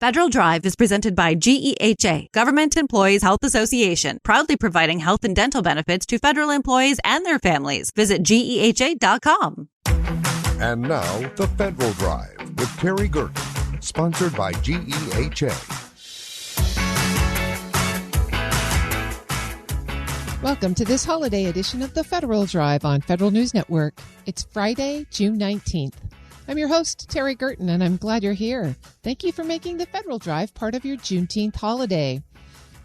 Federal Drive is presented by GEHA, Government Employees Health Association, proudly providing health and dental benefits to federal employees and their families. Visit GEHA.com. And now, the Federal Drive with Terry Gerton, sponsored by GEHA. Welcome to this holiday edition of the Federal Drive on Federal News Network. It's Friday, June 19th. I'm your host, Terry Gerton, and I'm glad you're here. Thank you for making the Federal Drive part of your Juneteenth holiday.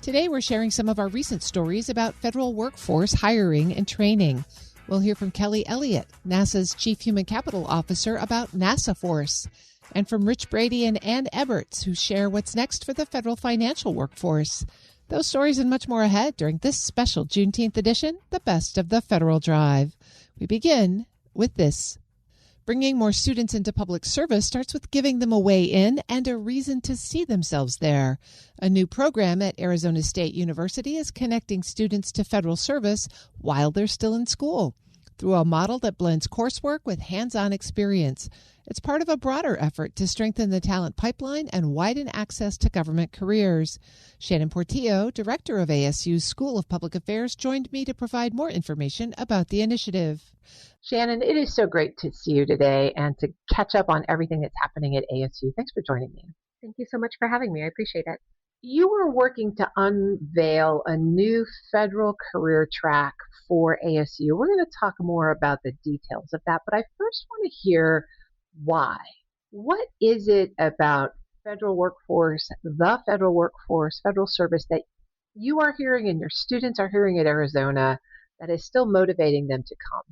Today, we're sharing some of our recent stories about federal workforce hiring and training. We'll hear from Kelly Elliott, NASA's Chief Human Capital Officer, about NASA Force, and from Rich Brady and Ann Eberts, who share what's next for the federal financial workforce. Those stories and much more ahead during this special Juneteenth edition, the Best of the Federal Drive. We begin with this. Bringing more students into public service starts with giving them a way in and a reason to see themselves there. A new program at Arizona State University is connecting students to federal service while they're still in school through a model that blends coursework with hands-on experience. It's part of a broader effort to strengthen the talent pipeline and widen access to government careers. Shannon Portillo, director of ASU's School of Public Affairs, joined me to provide more information about the initiative. Shannon, it is so great to see you today and to catch up on everything that's happening at ASU. Thanks for joining me. Thank you so much for having me. I appreciate it. You were working to unveil a new federal career track for ASU. We're going to talk more about the details of that, but I first want to hear why. What is it about federal workforce, the federal workforce, federal service that you are hearing and your students are hearing at Arizona that is still motivating them to come?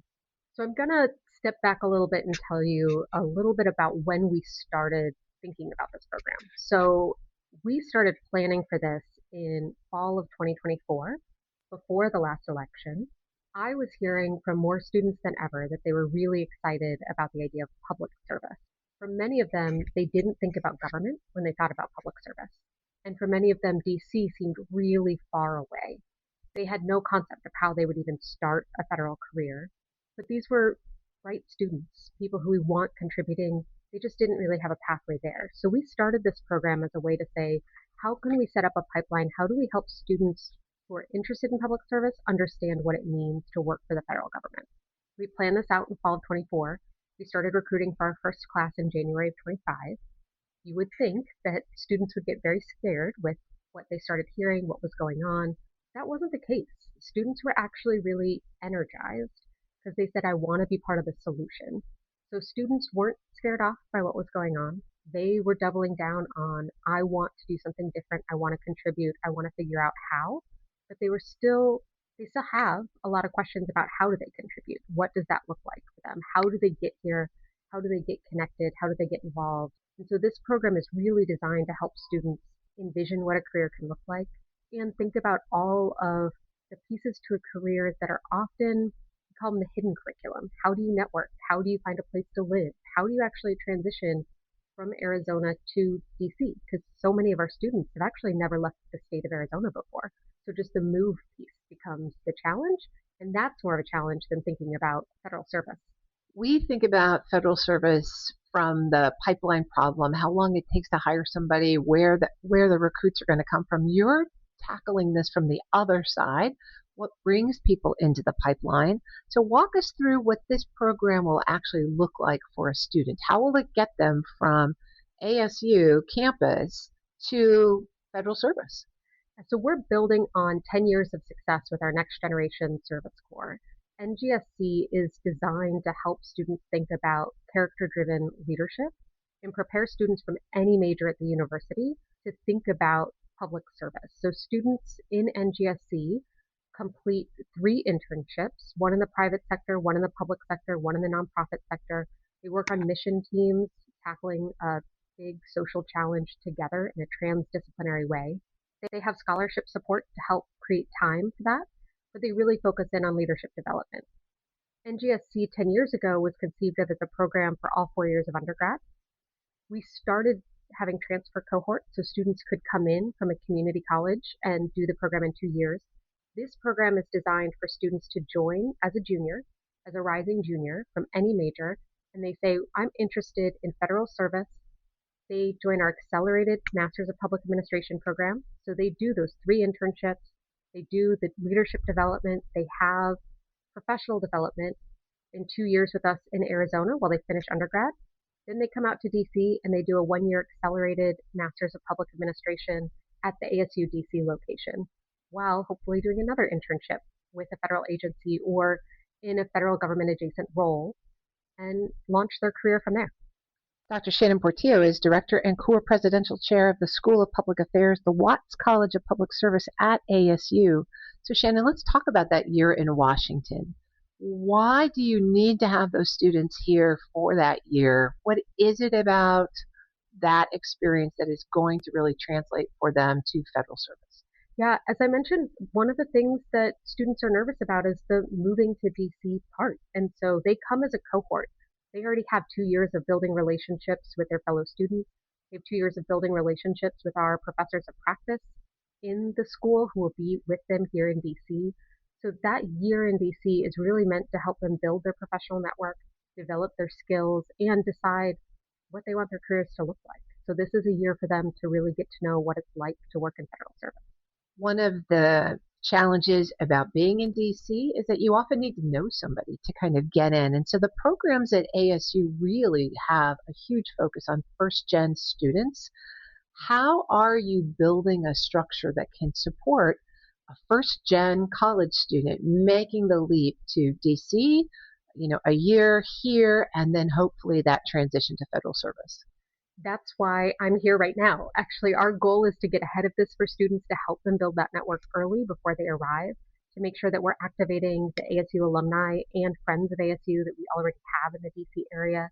So I'm going to step back a little bit and tell you a little bit about when we started thinking about this program. So we started planning for this in fall of 2024, before the last election. I was hearing from more students than ever that they were really excited about the idea of public service. For many of them, they didn't think about government when they thought about public service. And for many of them, DC seemed really far away. They had no concept of how they would even start a federal career. But these were bright students, people who we want contributing. They just didn't really have a pathway there. So we started this program as a way to say, how can we set up a pipeline? How do we help students who are interested in public service understand what it means to work for the federal government? We planned this out in fall of 24. We started recruiting for our first class in January of 25. You would think that students would get very scared with what they started hearing, what was going on. That wasn't the case. Students were actually really energized because they said, I want to be part of the solution. So students weren't scared off by what was going on. They were doubling down on, I want to do something different. I want to contribute. I want to figure out how. But they still have a lot of questions about how do they contribute? What does that look like for them? How do they get here? How do they get connected? How do they get involved? And so this program is really designed to help students envision what a career can look like and think about all of the pieces to a career that are often, we call them the hidden curriculum. How do you network? How do you find a place to live? How do you actually transition from Arizona to DC? Because so many of our students have actually never left the state of Arizona before. So just the move piece becomes the challenge, and that's more of a challenge than thinking about federal service. We think about federal service from the pipeline problem, how long it takes to hire somebody, where the recruits are going to come from. You're tackling this from the other side, what brings people into the pipeline. So walk us through what this program will actually look like for a student. How will it get them from ASU campus to federal service? So we're building on 10 years of success with our Next Generation Service Corps. NGSC is designed to help students think about character-driven leadership and prepare students from any major at the university to think about public service. So students in NGSC complete 3 internships, one in the private sector, one in the public sector, one in the nonprofit sector. They work on mission teams, tackling a big social challenge together in a transdisciplinary way. They have scholarship support to help create time for that, but they really focus in on leadership development. NGSC 10 years ago was conceived of as a program for all 4 years of undergrad. We started having transfer cohorts, so students could come in from a community college and do the program in 2 years. This program is designed for students to join as a junior, as a rising junior from any major, and they say, I'm interested in federal service They join our accelerated Masters of Public Administration program. So they do those 3 internships. They do the leadership development. They have professional development in 2 years with us in Arizona while they finish undergrad. Then they come out to DC and they do a 1-year accelerated Masters of Public Administration at the ASU DC location, while hopefully doing another internship with a federal agency or in a federal government adjacent role, and launch their career from there. Dr. Shannon Portillo is Director and Co-Presidential Chair of the School of Public Affairs, the Watts College of Public Service at ASU. So Shannon, let's talk about that year in Washington. Why do you need to have those students here for that year? What is it about that experience that is going to really translate for them to federal service? Yeah, as I mentioned, one of the things that students are nervous about is the moving to DC part. And so they come as a cohort. They already have 2 years of building relationships with their fellow students. They have 2 years of building relationships with our professors of practice in the school who will be with them here in DC. So that year in DC is really meant to help them build their professional network, develop their skills, and decide what they want their careers to look like. So this is a year for them to really get to know what it's like to work in federal service. One of the challenges about being in DC is that you often need to know somebody to kind of get in. And so the programs at ASU really have a huge focus on first-gen students. How are you building a structure that can support a first-gen college student making the leap to DC, a year here, and then hopefully that transition to federal service? That's why I'm here right now. Actually, our goal is to get ahead of this for students to help them build that network early before they arrive, to make sure that we're activating the ASU alumni and friends of ASU that we already have in the DC area,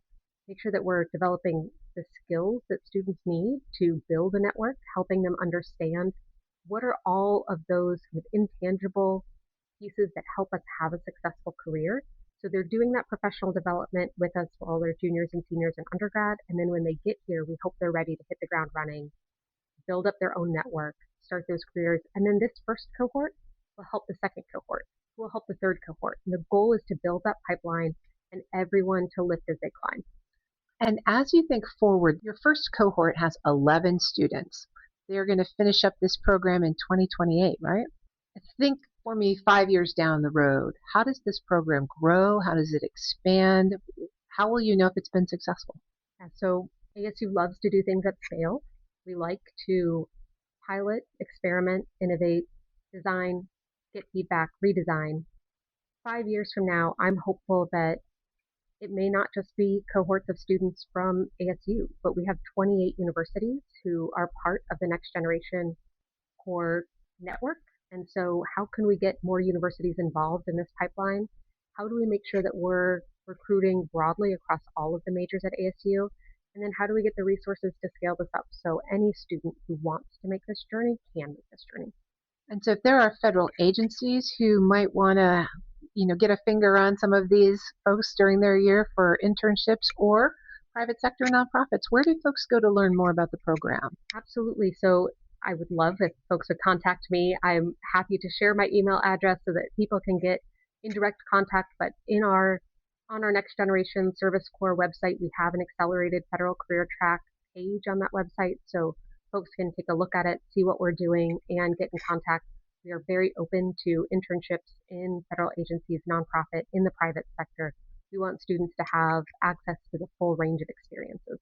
make sure that we're developing the skills that students need to build a network, helping them understand what are all of those kind of intangible pieces that help us have a successful career. So they're doing that professional development with us for all their juniors and seniors in undergrad. And then when they get here, we hope they're ready to hit the ground running, build up their own network, start those careers. And then this first cohort will help the second cohort, will help the third cohort. And the goal is to build that pipeline and everyone to lift as they climb. And as you think forward, your first cohort has 11 students. They're going to finish up this program in 2028, right? Think for me 5 years down the road. How does this program grow? How does it expand? How will you know if it's been successful? Yeah, so ASU loves to do things at scale. We like to pilot, experiment, innovate, design, get feedback, redesign. 5 years from now, I'm hopeful that it may not just be cohorts of students from ASU, but we have 28 universities who are part of the Next Generation core network. And so how can we get more universities involved in this pipeline? How do we make sure that we're recruiting broadly across all of the majors at ASU? And then how do we get the resources to scale this up so any student who wants to make this journey can make this journey? And so if there are federal agencies who might want to, get a finger on some of these folks during their year for internships, or private sector nonprofits, where do folks go to learn more about the program? Absolutely. So I would love if folks would contact me. I'm happy to share my email address so that people can get in direct contact. But on our Next Generation Service Corps website, we have an accelerated federal career track page on that website. So folks can take a look at it, see what we're doing, and get in contact. We are very open to internships in federal agencies, nonprofit, in the private sector. We want students to have access to the full range of experiences.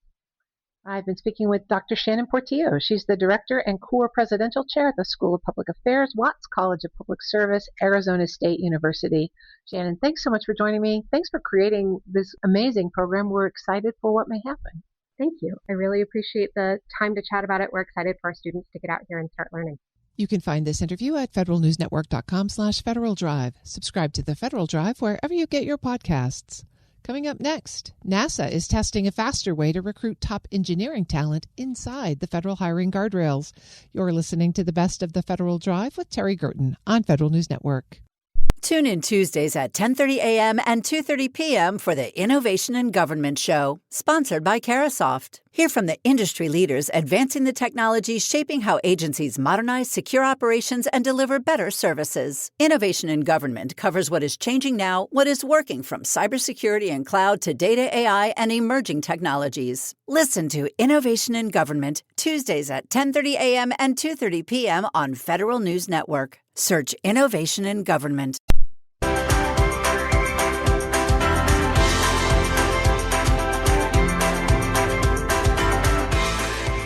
I've been speaking with Dr. Shannon Portillo. She's the Director and Core Presidential Chair at the School of Public Affairs, Watts College of Public Service, Arizona State University. Shannon, thanks so much for joining me. Thanks for creating this amazing program. We're excited for what may happen. Thank you. I really appreciate the time to chat about it. We're excited for our students to get out here and start learning. You can find this interview at federalnewsnetwork.com/Federal Drive. Subscribe to the Federal Drive wherever you get your podcasts. Coming up next, NASA is testing a faster way to recruit top engineering talent inside the federal hiring guardrails. You're listening to the best of the Federal Drive with Terry Gerton on Federal News Network. Tune in Tuesdays at 10:30 a.m. and 2:30 p.m. for the Innovation in Government Show, sponsored by Carasoft. Hear from the industry leaders advancing the technologies shaping how agencies modernize, secure operations, and deliver better services. Innovation in Government covers what is changing now, what is working from cybersecurity and cloud to data, AI, and emerging technologies. Listen to Innovation in Government, Tuesdays at 10:30 a.m. and 2:30 p.m. on Federal News Network. Search Innovation in Government.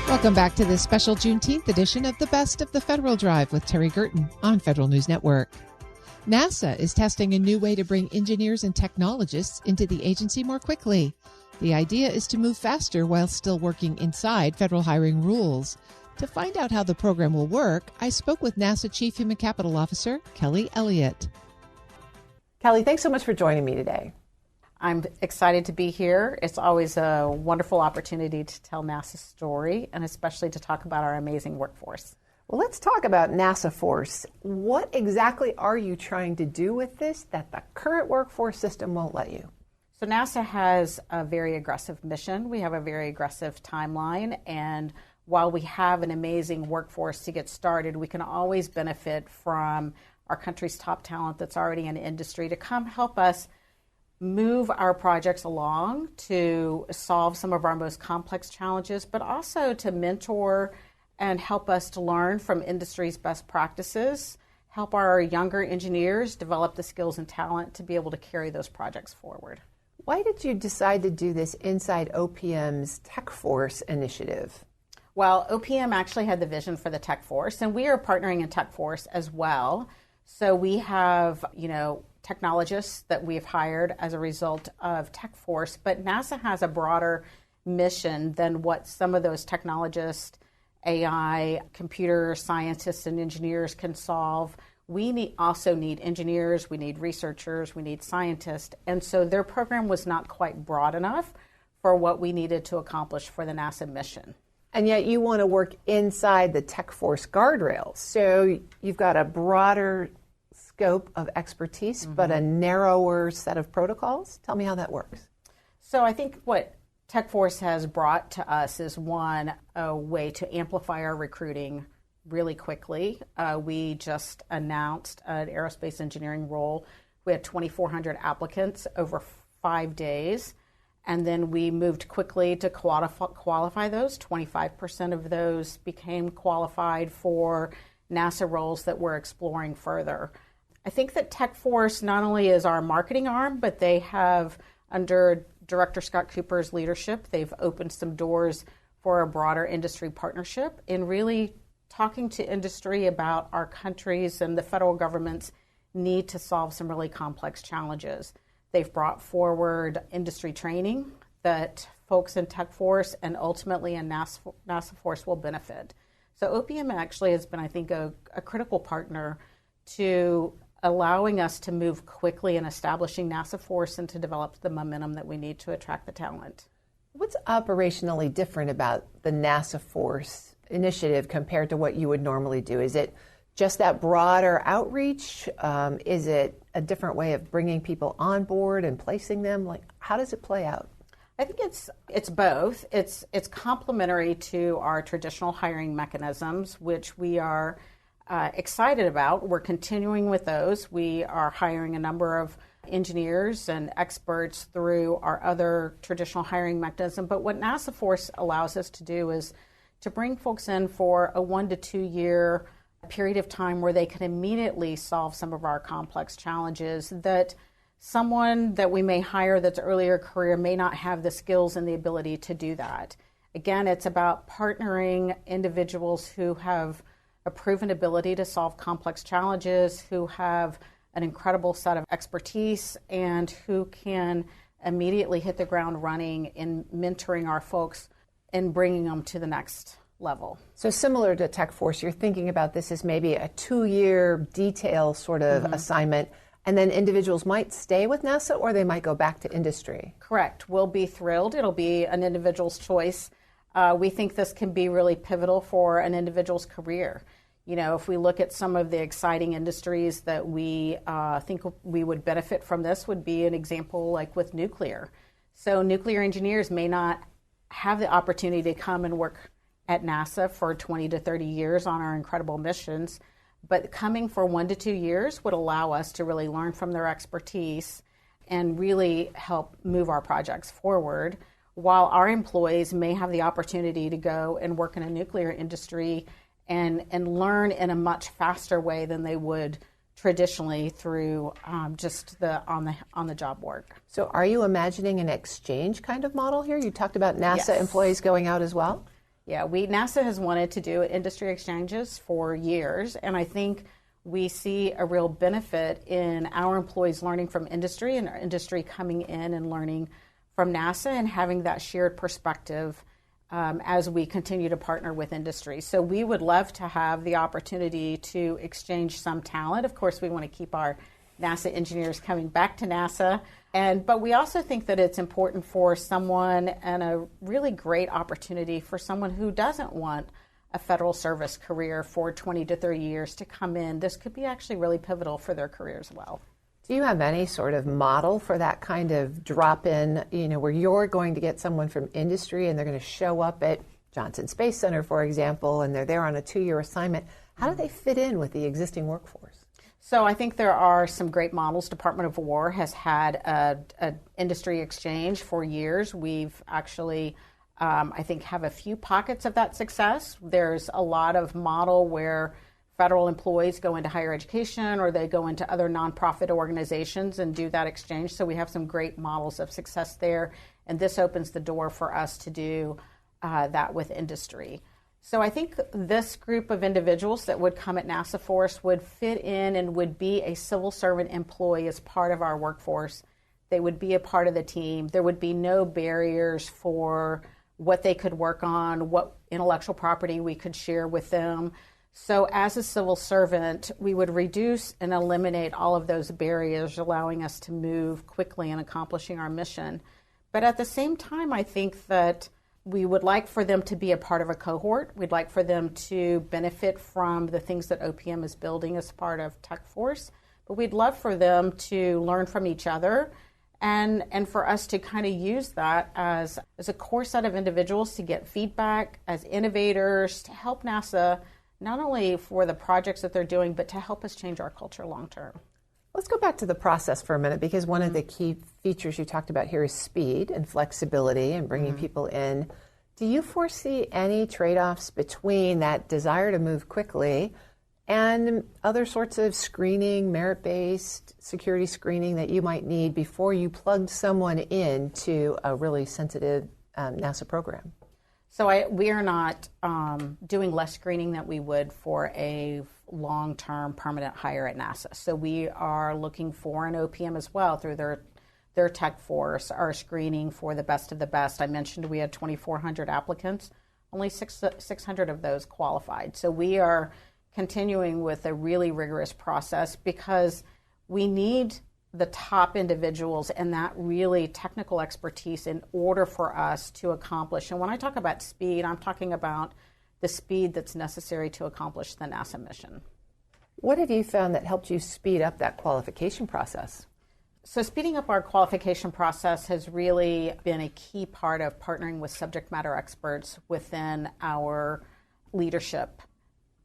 Welcome back to this special Juneteenth edition of the Best of the Federal Drive with Terry Gerton on Federal News Network. NASA is testing a new way to bring engineers and technologists into the agency more quickly. The idea is to move faster while still working inside federal hiring rules. To find out how the program will work, I spoke with NASA Chief Human Capital Officer Kelly Elliott. Kelly, thanks so much for joining me today. I'm excited to be here. It's always a wonderful opportunity to tell NASA's story, and especially to talk about our amazing workforce. Well, let's talk about NASA Force. What exactly are you trying to do with this that the current workforce system won't let you? So NASA has a very aggressive mission. We have a very aggressive timeline, and while we have an amazing workforce to get started, we can always benefit from our country's top talent that's already in industry to come help us move our projects along to solve some of our most complex challenges, but also to mentor and help us to learn from industry's best practices, help our younger engineers develop the skills and talent to be able to carry those projects forward. Why did you decide to do this inside OPM's Tech Force initiative? Well, OPM actually had the vision for the Tech Force, and we are partnering in Tech Force as well. So we have, technologists that we've hired as a result of Tech Force, but NASA has a broader mission than what some of those technologists, AI, computer scientists, and engineers can solve. We also need engineers, we need researchers, we need scientists, and so their program was not quite broad enough for what we needed to accomplish for the NASA mission. And yet you want to work inside the Tech Force guardrails. So you've got a broader scope of expertise, but a narrower set of protocols. Tell me how that works. So I think what Tech Force has brought to us is, one, a way to amplify our recruiting really quickly. We just announced an aerospace engineering role. We had 2,400 applicants over 5 days. And then we moved quickly to qualify those. 25% of those became qualified for NASA roles that we're exploring further. I think that Tech Force not only is our marketing arm, but they have, under Director Scott Cooper's leadership, they've opened some doors for a broader industry partnership in really talking to industry about our country's and the federal government's need to solve some really complex challenges. They've brought forward industry training that folks in Tech Force and ultimately in NASA Force will benefit. So OPM actually has been, I think, a critical partner to allowing us to move quickly in establishing NASA Force and to develop the momentum that we need to attract the talent. What's operationally different about the NASA Force initiative compared to what you would normally do? Is it just that broader outreach? Is it a different way of bringing people on board and placing them? Like, how does it play out? I think it's both. It's complementary to our traditional hiring mechanisms, which we are excited about. We're continuing with those. We are hiring a number of engineers and experts through our other traditional hiring mechanism. But what NASA Force allows us to do is to bring folks in for a 1 to 2 year period of time where they can immediately solve some of our complex challenges that someone that we may hire that's earlier career may not have the skills and the ability to do that. Again, it's about partnering individuals who have a proven ability to solve complex challenges, who have an incredible set of expertise, and who can immediately hit the ground running in mentoring our folks and bringing them to the next level. So similar to Tech Force, you're thinking about this as maybe a 2-year detail sort of assignment, and then individuals might stay with NASA or they might go back to industry. Correct. We'll be thrilled. It'll be an individual's choice. We think this can be really pivotal for an individual's career. If we look at some of the exciting industries that we think we would benefit from this, would be an example like with nuclear. So nuclear engineers may not have the opportunity to come and work at NASA for 20 to 30 years on our incredible missions, but coming for 1 to 2 years would allow us to really learn from their expertise and really help move our projects forward, while our employees may have the opportunity to go and work in a nuclear industry and learn in a much faster way than they would traditionally through just the on the job work. So are you imagining an exchange kind of model here? You talked about NASA Yes. employees going out as well? Yeah, NASA has wanted to do industry exchanges for years, and I think we see a real benefit in our employees learning from industry and our industry coming in and learning from NASA and having that shared perspective as we continue to partner with industry. So we would love to have the opportunity to exchange some talent. Of course, we want to keep our NASA engineers coming back to NASA. But we also think that it's important for someone, and a really great opportunity for someone who doesn't want a federal service career for 20 to 30 years to come in. This could be actually really pivotal for their career as well. Do you have any sort of model for that kind of drop-in, where you're going to get someone from industry and they're going to show up at Johnson Space Center, for example, and they're there on a 2-year assignment? How do they fit in with the existing workforce? So I think there are some great models. Department of War has had an industry exchange for years. We've actually, I think, have a few pockets of that success. There's a lot of model where federal employees go into higher education or they go into other nonprofit organizations and do that exchange. So we have some great models of success there. And this opens the door for us to do that with industry. So I think this group of individuals that would come at NASA Force would fit in and would be a civil servant employee as part of our workforce. They would be a part of the team. There would be no barriers for what they could work on, what intellectual property we could share with them. So as a civil servant, we would reduce and eliminate all of those barriers, allowing us to move quickly in accomplishing our mission. But at the same time, I think that we would like for them to be a part of a cohort. We'd like for them to benefit from the things that OPM is building as part of Tech Force. But we'd love for them to learn from each other and for us to kind of use that as a core set of individuals to get feedback as innovators, to help NASA not only for the projects that they're doing, but to help us change our culture long term. Let's go back to the process for a minute, because one of the key features you talked about here is speed and flexibility and bringing people in. Do you foresee any trade-offs between that desire to move quickly and other sorts of screening, merit-based security screening that you might need before you plugged someone into a really sensitive NASA program? So we are not doing less screening than we would for a long-term permanent hire at NASA. So we are looking for an OPM as well through their Tech Force, our screening for the best of the best. I mentioned we had 2,400 applicants, only 600 of those qualified. So we are continuing with a really rigorous process because we need the top individuals and that really technical expertise in order for us to accomplish. And when I talk about speed, I'm talking about the speed that's necessary to accomplish the NASA mission. What have you found that helped you speed up that qualification process? So speeding up our qualification process has really been a key part of partnering with subject matter experts within our leadership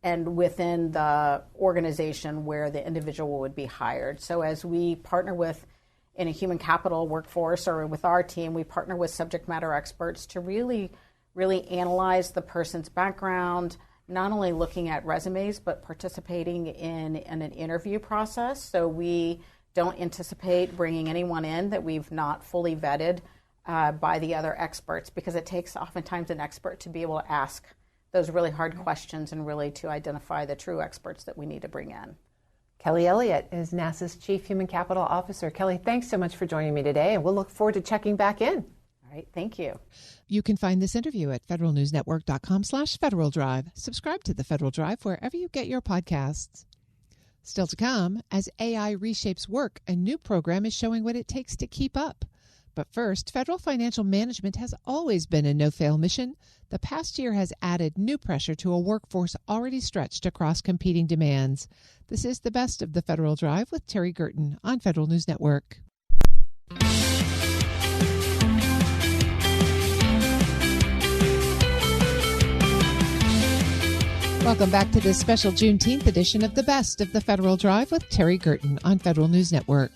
and within the organization where the individual would be hired. So as we partner with in a human capital workforce or with our team, we partner with subject matter experts to really analyze the person's background, not only looking at resumes, but participating in an interview process. So we don't anticipate bringing anyone in that we've not fully vetted by the other experts, because it takes oftentimes an expert to be able to ask those really hard questions and really to identify the true experts that we need to bring in. Kelly Elliott is NASA's Chief Human Capital Officer. Kelly, thanks so much for joining me today, and we'll look forward to checking back in. All right, thank you. You can find this interview at federalnewsnetwork.com/Federal Drive. Subscribe to the Federal Drive wherever you get your podcasts. Still to come, as AI reshapes work, a new program is showing what it takes to keep up. But first, federal financial management has always been a no-fail mission. The past year has added new pressure to a workforce already stretched across competing demands. This is the best of the Federal Drive with Terry Gerton on Federal News Network. Welcome back to this special Juneteenth edition of the Best of the Federal Drive with Terry Gerton on Federal News Network.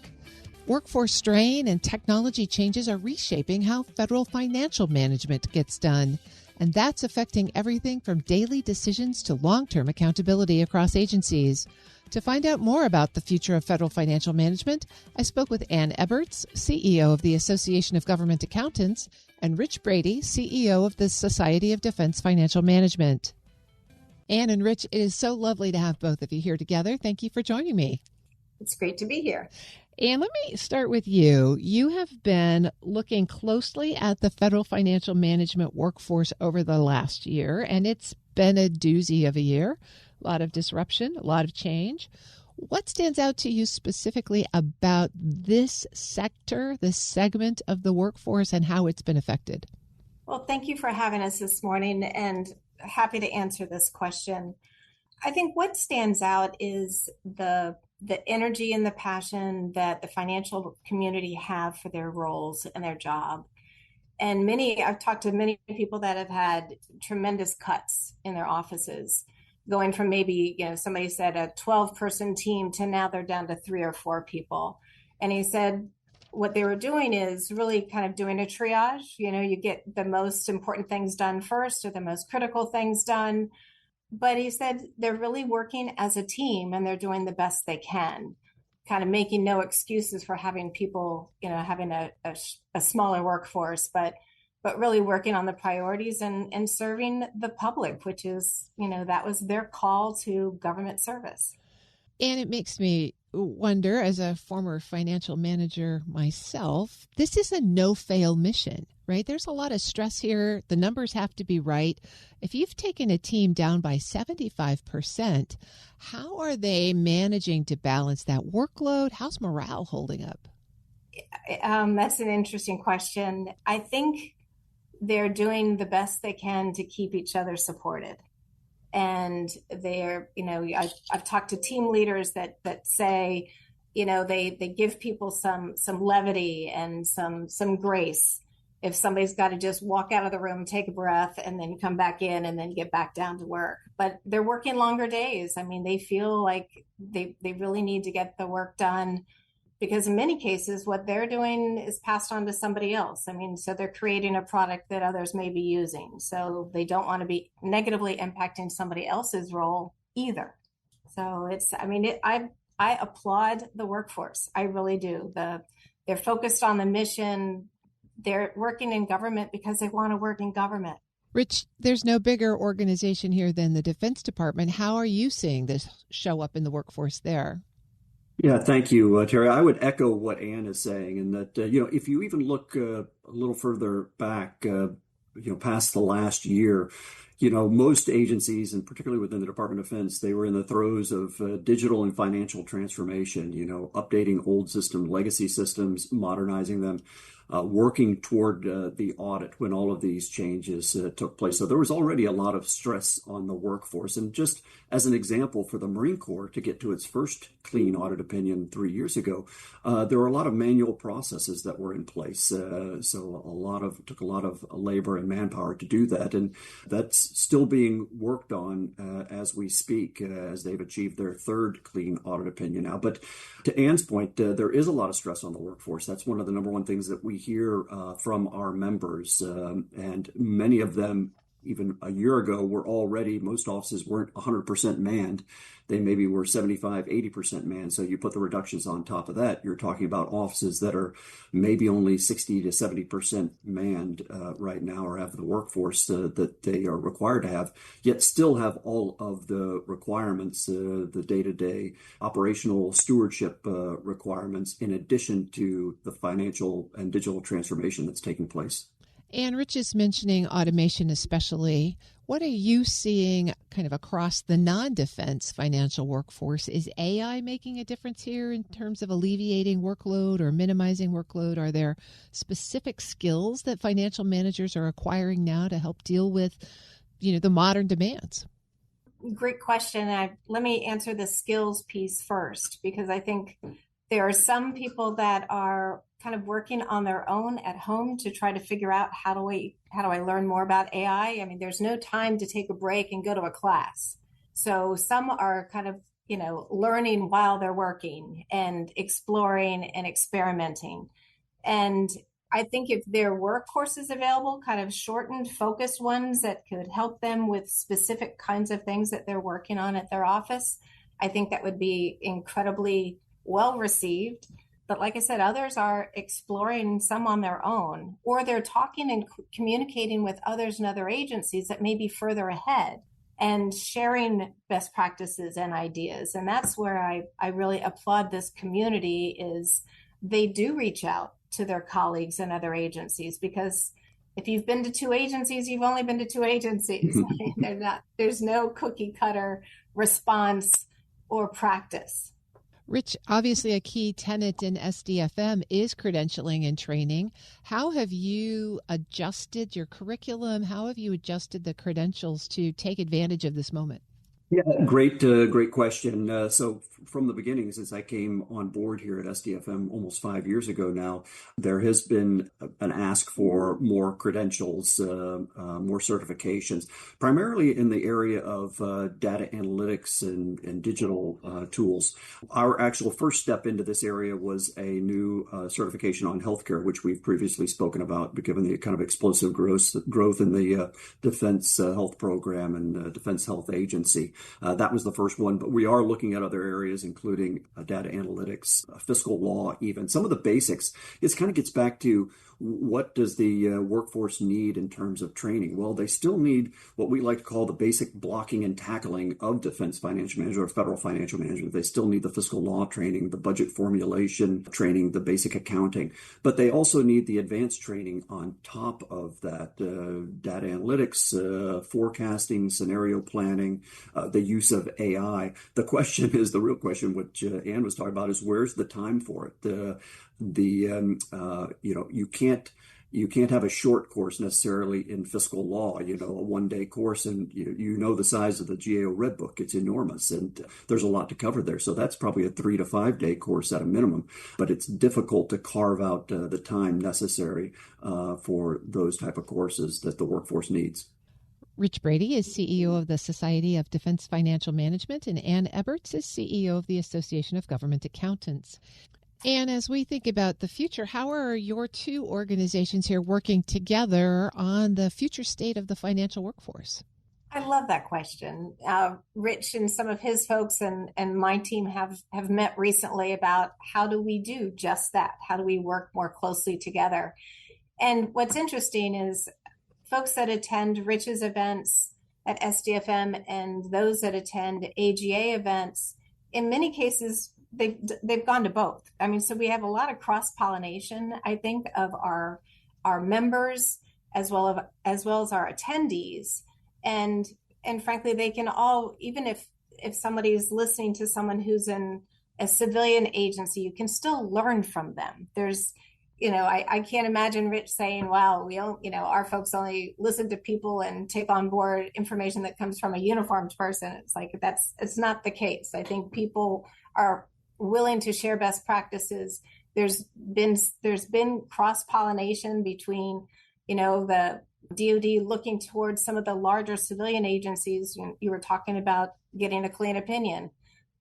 Workforce strain and technology changes are reshaping how federal financial management gets done. And that's affecting everything from daily decisions to long-term accountability across agencies. To find out more about the future of federal financial management, I spoke with Ann Eberts, CEO of the Association of Government Accountants, and Rich Brady, CEO of the Society of Defense Financial Management. Ann and Rich, it is so lovely to have both of you here together. Thank you for joining me. It's great to be here. And let me start with you. You have been looking closely at the federal financial management workforce over the last year, and it's been a doozy of a year. A lot of disruption, a lot of change. What stands out to you specifically about this sector, this segment of the workforce, and how it's been affected? Well, thank you for having us this morning, and happy to answer this question. I think what stands out is the energy and the passion that the financial community have for their roles and their job. And I've talked to many people that have had tremendous cuts in their offices, going from maybe, somebody said a 12-person team to now they're down to 3 or 4 people. And he said what they were doing is really kind of doing a triage. You get the most important things done first or the most critical things done. But he said they're really working as a team and they're doing the best they can, kind of making no excuses for having people, having a smaller workforce, but really working on the priorities and serving the public, which is, that was their call to government service. And it makes me wonder, as a former financial manager myself, this is a no-fail mission, right? There's a lot of stress here. The numbers have to be right. If you've taken a team down by 75%, how are they managing to balance that workload? How's morale holding up? That's an interesting question. I think they're doing the best they can to keep each other supported. And they're, I've talked to team leaders that say, they give people some levity and some grace. If somebody's got to just walk out of the room, take a breath, and then come back in and then get back down to work. But they're working longer days. I mean, they feel like they really need to get the work done, because in many cases, what they're doing is passed on to somebody else. I mean, so they're creating a product that others may be using. So they don't want to be negatively impacting somebody else's role either. So I applaud the workforce. I really do. They're focused on the mission. They're working in government because they want to work in government. Rich, there's no bigger organization here than the Defense Department. How are you seeing this show up in the workforce there? Yeah, thank you, Terry. I would echo what Ann is saying, and that, if you even look a little further back, past the last year, most agencies, and particularly within the Department of Defense, they were in the throes of digital and financial transformation, updating old systems, legacy systems, modernizing them, working toward the audit when all of these changes took place. So there was already a lot of stress on the workforce. And just as an example, for the Marine Corps to get to its first clean audit opinion 3 years ago, there were a lot of manual processes that were in place. So it took a lot of labor and manpower to do that. And that's still being worked on as we speak, as they've achieved their third clean audit opinion now. But to Ann's point, there is a lot of stress on the workforce. That's one of the number one things that we hear from our members, and many of them, even a year ago, most offices weren't 100% manned. They maybe were 75, 80% manned. So you put the reductions on top of that, you're talking about offices that are maybe only 60 to 70% manned right now, or have the workforce that they are required to have, yet still have all of the requirements, the day-to-day operational stewardship requirements, in addition to the financial and digital transformation that's taking place. And Rich is mentioning automation especially. What are you seeing kind of across the non-defense financial workforce? Is AI making a difference here in terms of alleviating workload or minimizing workload? Are there specific skills that financial managers are acquiring now to help deal with, the modern demands? Great question. Let me answer the skills piece first, because I think there are some people that are kind of working on their own at home to try to figure out how do I learn more about AI? I mean, there's no time to take a break and go to a class. So some are kind of, learning while they're working and exploring and experimenting. And I think if there were courses available, kind of shortened, focused ones that could help them with specific kinds of things that they're working on at their office, I think that would be incredibly well received. But like I said, others are exploring some on their own, or they're talking and communicating with others in other agencies that may be further ahead and sharing best practices and ideas. And that's where I really applaud this community, is they do reach out to their colleagues in other agencies, because if you've been to two agencies, you've only been to two agencies. There's no cookie cutter response or practice. Rich, obviously a key tenet in SDFM is credentialing and training. How have you adjusted your curriculum? How have you adjusted the credentials to take advantage of this moment? Yeah, great question. So from the beginning, since I came on board here at SDFM almost 5 years ago now, there has been an ask for more credentials, more certifications, primarily in the area of data analytics and digital tools. Our actual first step into this area was a new certification on healthcare, which we've previously spoken about, given the kind of explosive growth in the Defense Health Program and Defense Health Agency. That was the first one, but we are looking at other areas, including data analytics, fiscal law, even. Some of the basics. It kind of gets back to, what does the workforce need in terms of training? Well, they still need what we like to call the basic blocking and tackling of defense financial management or federal financial management. They still need the fiscal law training, the budget formulation training, the basic accounting. But they also need the advanced training on top of that, data analytics, forecasting, scenario planning, the use of AI. The real question, which Ann was talking about, is where's the time for it? You can't have a short course necessarily in fiscal law, a 1-day course, and the size of the GAO Red Book. It's enormous, and there's a lot to cover there. So that's probably a 3 to 5 day course at a minimum, but it's difficult to carve out the time necessary for those type of courses that the workforce needs. Rich Brady is CEO of the Society of Defense Financial Management, and Ann Eberts is CEO of the Association of Government Accountants. And as we think about the future, how are your two organizations here working together on the future state of the financial workforce? I love that question. Rich and some of his folks and my team have met recently about how do we do just that? How do we work more closely together? And what's interesting is folks that attend Rich's events at SDFM and those that attend AGA events, in many cases, they've gone to both. I mean, so we have a lot of cross-pollination, I think, of our members as well as our attendees. And frankly, they can all, even if somebody's listening to someone who's in a civilian agency, you can still learn from them. There's, I can't imagine Rich saying, well, our folks only listen to people and take on board information that comes from a uniformed person. It's like, it's not the case. I think people are willing to share best practices. There's been cross-pollination between, the DoD looking towards some of the larger civilian agencies. You were talking about getting a clean opinion.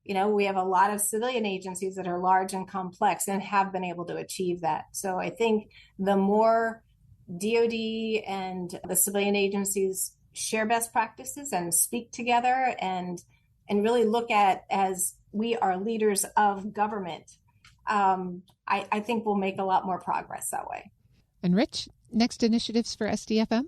We have a lot of civilian agencies that are large and complex and have been able to achieve that. So I think the more DoD and the civilian agencies share best practices and speak together and really look at as we are leaders of government, I think we'll make a lot more progress that way. And Rich, next initiatives for SDFM?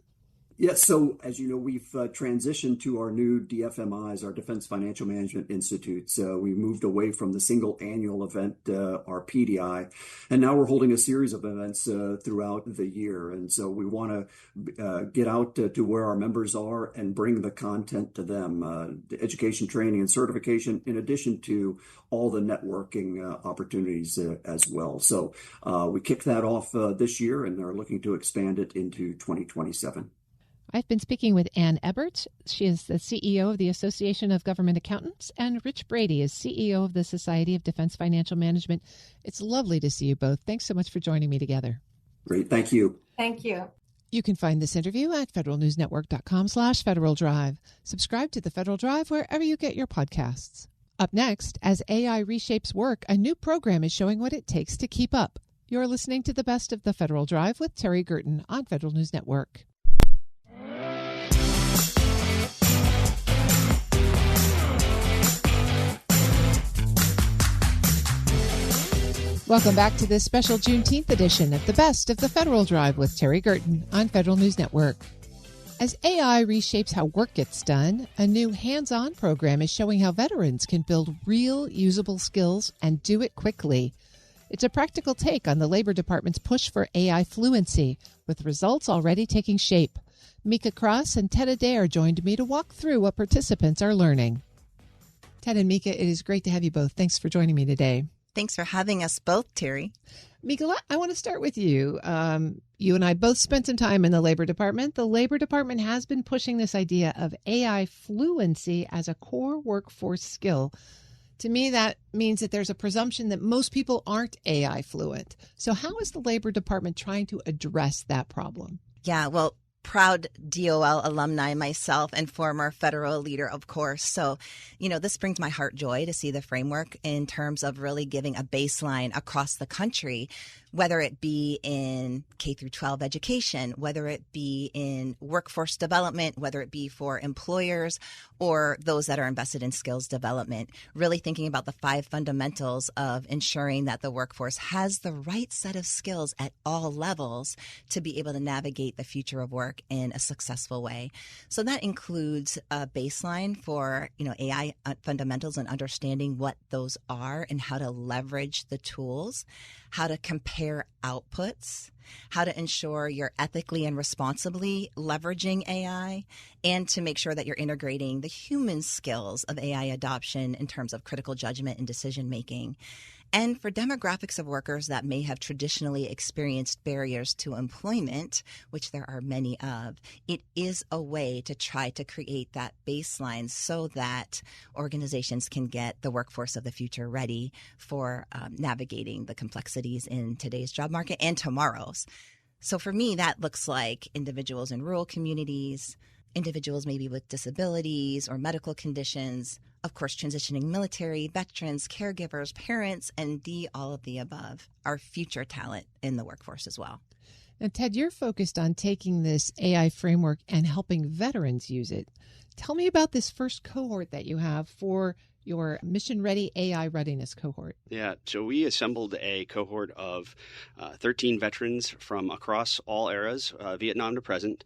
Yeah, so as you know, we've transitioned to our new DFMIs, our Defense Financial Management Institutes. We moved away from the single annual event, our PDI, and now we're holding a series of events throughout the year. And so we want to get out to where our members are and bring the content to them, the education, training, and certification, in addition to all the networking opportunities as well. So we kicked that off this year and are looking to expand it into 2027. I've been speaking with Ann Eberts. She is the CEO of the Association of Government Accountants, and Rich Brady is CEO of the Society of Defense Financial Management. It's lovely to see you both. Thanks so much for joining me together. Great. Thank you. Thank you. You can find this interview at federalnewsnetwork.com/Federal Drive. Subscribe to the Federal Drive wherever you get your podcasts. Up next, as AI reshapes work, a new program is showing what it takes to keep up. You're listening to the best of the Federal Drive with Terry Gerton on Federal News Network. Welcome back to this special Juneteenth edition of the Best of the Federal Drive with Terry Gerton on Federal News Network. As AI reshapes how work gets done, a new hands-on program is showing how veterans can build real usable skills and do it quickly. It's a practical take on the Labor Department's push for AI fluency, with results already taking shape. Mika Cross and Ted Adair joined me to walk through what participants are learning. Ted and Mika, it is great to have you both. Thanks for joining me today. Thanks for having us both, Terry. Mika, I want to start with you. You and I both spent some time in the Labor Department. The Labor Department has been pushing this idea of AI fluency as a core workforce skill. To me, that means that there's a presumption that most people aren't AI fluent. So how is the Labor Department trying to address that problem? Yeah, well, proud DOL alumni myself and former federal leader, of course. So, this brings my heart joy to see the framework in terms of really giving a baseline across the country, whether it be in K through 12 education, whether it be in workforce development, whether it be for employers or those that are invested in skills development, really thinking about the 5 fundamentals of ensuring that the workforce has the right set of skills at all levels to be able to navigate the future of work in a successful way. So that includes a baseline for, AI fundamentals and understanding what those are and how to leverage the tools, how to compare outputs, how to ensure you're ethically and responsibly leveraging AI, and to make sure that you're integrating the human skills of AI adoption in terms of critical judgment and decision making. And for demographics of workers that may have traditionally experienced barriers to employment, which there are many of, it is a way to try to create that baseline so that organizations can get the workforce of the future ready for navigating the complexities in today's job market and tomorrow's. So for me, that looks like individuals in rural communities, individuals maybe with disabilities or medical conditions, of course, transitioning military, veterans, caregivers, parents, and all of the above, our future talent in the workforce as well. Now, Ted, you're focused on taking this AI framework and helping veterans use it. Tell me about this first cohort that you have for your Mission Ready AI Readiness cohort. Yeah, so we assembled a cohort of 13 veterans from across all eras, Vietnam to present,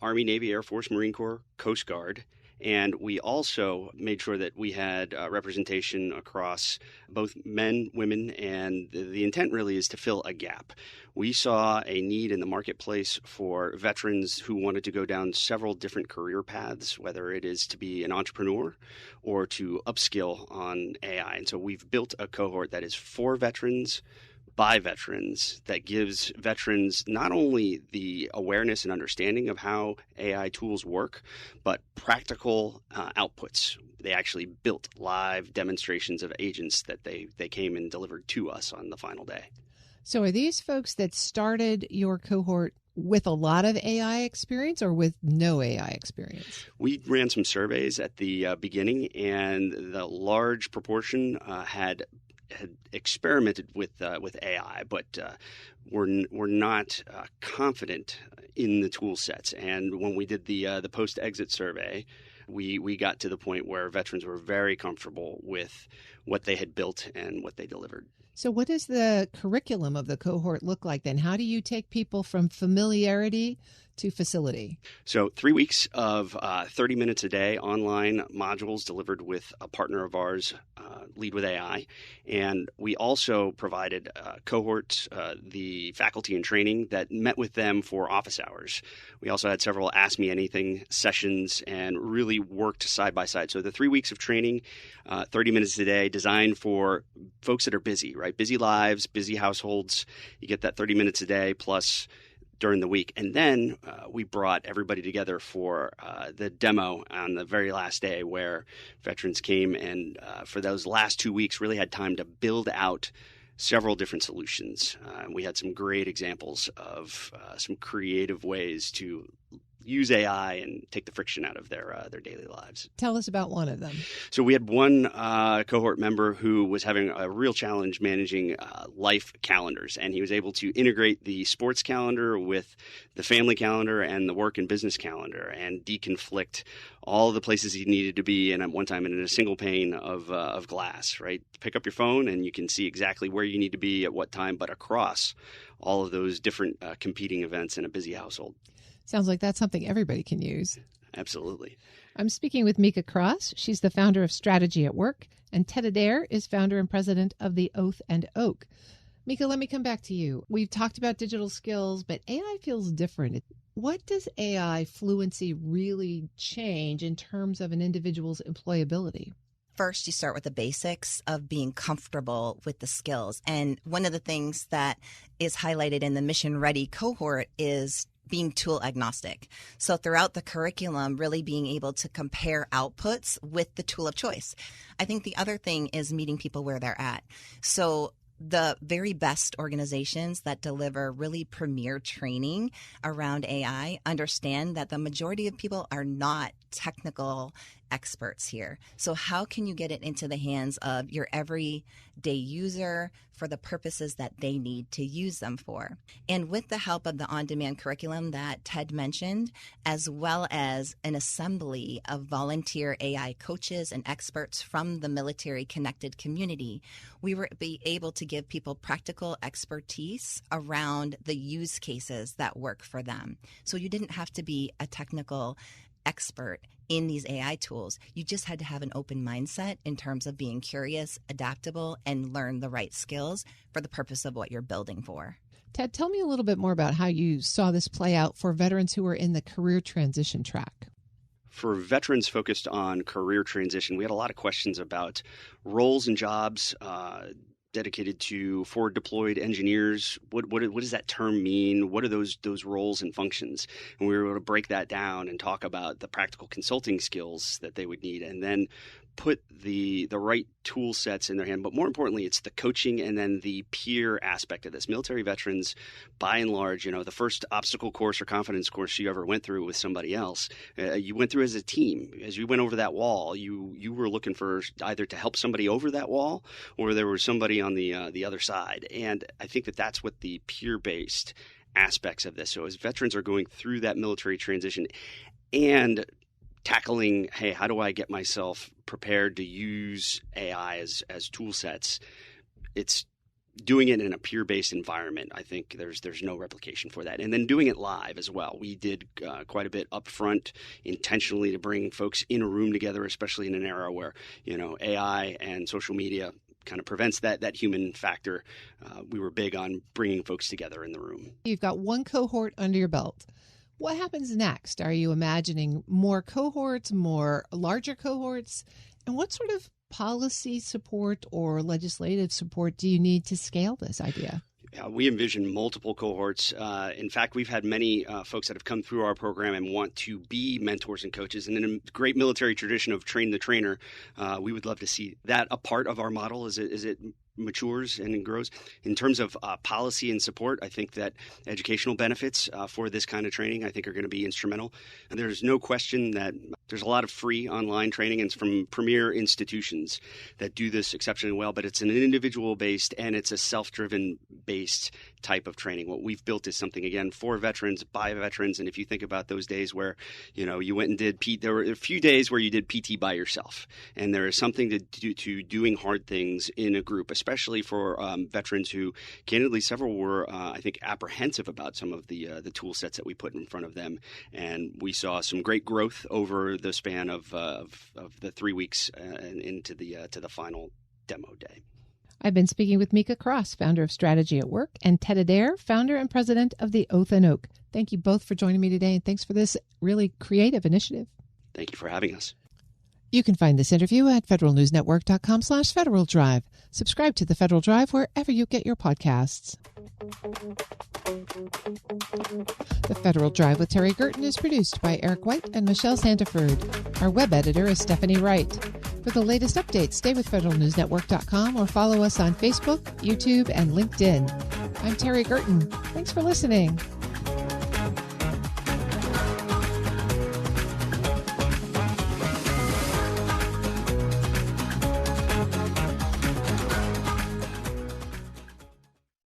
Army, Navy, Air Force, Marine Corps, Coast Guard. And we also made sure that we had representation across both men, women, and the intent really is to fill a gap. We saw a need in the marketplace for veterans who wanted to go down several different career paths, whether it is to be an entrepreneur or to upskill on AI. And so we've built a cohort that is for veterans, by veterans, that gives veterans not only the awareness and understanding of how AI tools work, but practical outputs. They actually built live demonstrations of agents that they came and delivered to us on the final day. So are these folks that started your cohort with a lot of AI experience or with no AI experience? We ran some surveys at the beginning, and the large proportion had experimented with AI, but were not confident in the tool sets. And when we did the post-exit survey, we got to the point where veterans were very comfortable with what they had built and what they delivered. So what does the curriculum of the cohort look like then? How do you take people from familiarity to facility? So 3 weeks of 30 minutes a day online modules delivered with a partner of ours, Lead with AI. And we also provided cohorts, the faculty in training that met with them for office hours. We also had several Ask Me Anything sessions and really worked side by side. So the 3 weeks of training, 30 minutes a day, designed for folks that are busy, right? Busy lives, busy households. You get that 30 minutes a day plus during the week. And then we brought everybody together for the demo on the very last day, where veterans came and for those last 2 weeks really had time to build out several different solutions. We had some great examples of some creative ways to use AI and take the friction out of their daily lives. Tell us about one of them. So we had one cohort member who was having a real challenge managing life calendars, and he was able to integrate the sports calendar with the family calendar and the work and business calendar and deconflict all the places he needed to be in at one time in a single pane of glass, right? Pick up your phone and you can see exactly where you need to be at what time, but across all of those different competing events in a busy household. Sounds like that's something everybody can use. Absolutely. I'm speaking with Mika Cross. She's the founder of Strategy at Work, and Ted Adair is founder and president of the Oath and Oak. Mika, let me come back to you. We've talked about digital skills, but AI feels different. What does AI fluency really change in terms of an individual's employability? First, you start with the basics of being comfortable with the skills. And one of the things that is highlighted in the Mission Ready cohort is being tool agnostic. So throughout the curriculum, really being able to compare outputs with the tool of choice. I think the other thing is meeting people where they're at. So the very best organizations that deliver really premier training around AI understand that the majority of people are not technical experts here. So how can you get it into the hands of your everyday user for the purposes that they need to use them for? And with the help of the on-demand curriculum that Ted mentioned, as well as an assembly of volunteer AI coaches and experts from the military-connected community, we were able to give people practical expertise around the use cases that work for them. So you didn't have to be a technical expert in these AI tools. You just had to have an open mindset in terms of being curious, adaptable, and learn the right skills for the purpose of what you're building for. Ted, tell me a little bit more about how you saw this play out for veterans who are in the career transition track. For veterans focused on career transition, we had a lot of questions about roles and jobs dedicated to forward deployed engineers. What does that term mean? What are those roles and functions? And we were able to break that down and talk about the practical consulting skills that they would need, and then put the right tool sets in their hand. But more importantly, it's the coaching and then the peer aspect of this. Military veterans, by and large, the first obstacle course or confidence course you ever went through with somebody else, you went through as a team. As you went over that wall, you were looking for either to help somebody over that wall, or there was somebody on the other side. And I think that's what the peer-based aspects of this. So as veterans are going through that military transition and tackling, hey, how do I get myself prepared to use AI as tool sets? It's doing it in a peer-based environment. I think there's no replication for that. And then doing it live as well. We did quite a bit up front intentionally to bring folks in a room together, especially in an era where, AI and social media kind of prevents that human factor. We were big on bringing folks together in the room. You've got one cohort under your belt. What happens next? Are you imagining more cohorts, more larger cohorts? And what sort of policy support or legislative support do you need to scale this idea? Yeah, we envision multiple cohorts. In fact, we've had many folks that have come through our program and want to be mentors and coaches. And in a great military tradition of train the trainer, we would love to see that a part of our model as it matures and grows. In terms of policy and support, I think that educational benefits for this kind of training, I think, are going to be instrumental. And there's no question that there's a lot of free online training, and it's from premier institutions that do this exceptionally well, but it's an individual-based and it's a self-driven based type of training. What we've built is something, again, for veterans, by veterans. And if you think about those days where, you went and did there were a few days where you did PT by yourself, and there is something to do to doing hard things in a group, especially for veterans who, candidly, several were, I think, apprehensive about some of the tool sets that we put in front of them. And we saw some great growth over the span of the 3 weeks and into the final demo day. I've been speaking with Mika Cross, founder of Strategy at Work, and Ted Adair, founder and president of the Oath and Oak. Thank you both for joining me today, and thanks for this really creative initiative. Thank you for having us. You can find this interview at federalnewsnetwork.com/Federal Drive. Subscribe to the Federal Drive wherever you get your podcasts. The Federal Drive with Terry Gerton is produced by Eric White and Michelle Santaford. Our web editor is Stephanie Wright. For the latest updates, stay with federalnewsnetwork.com or follow us on Facebook, YouTube, and LinkedIn. I'm Terry Gerton. Thanks for listening.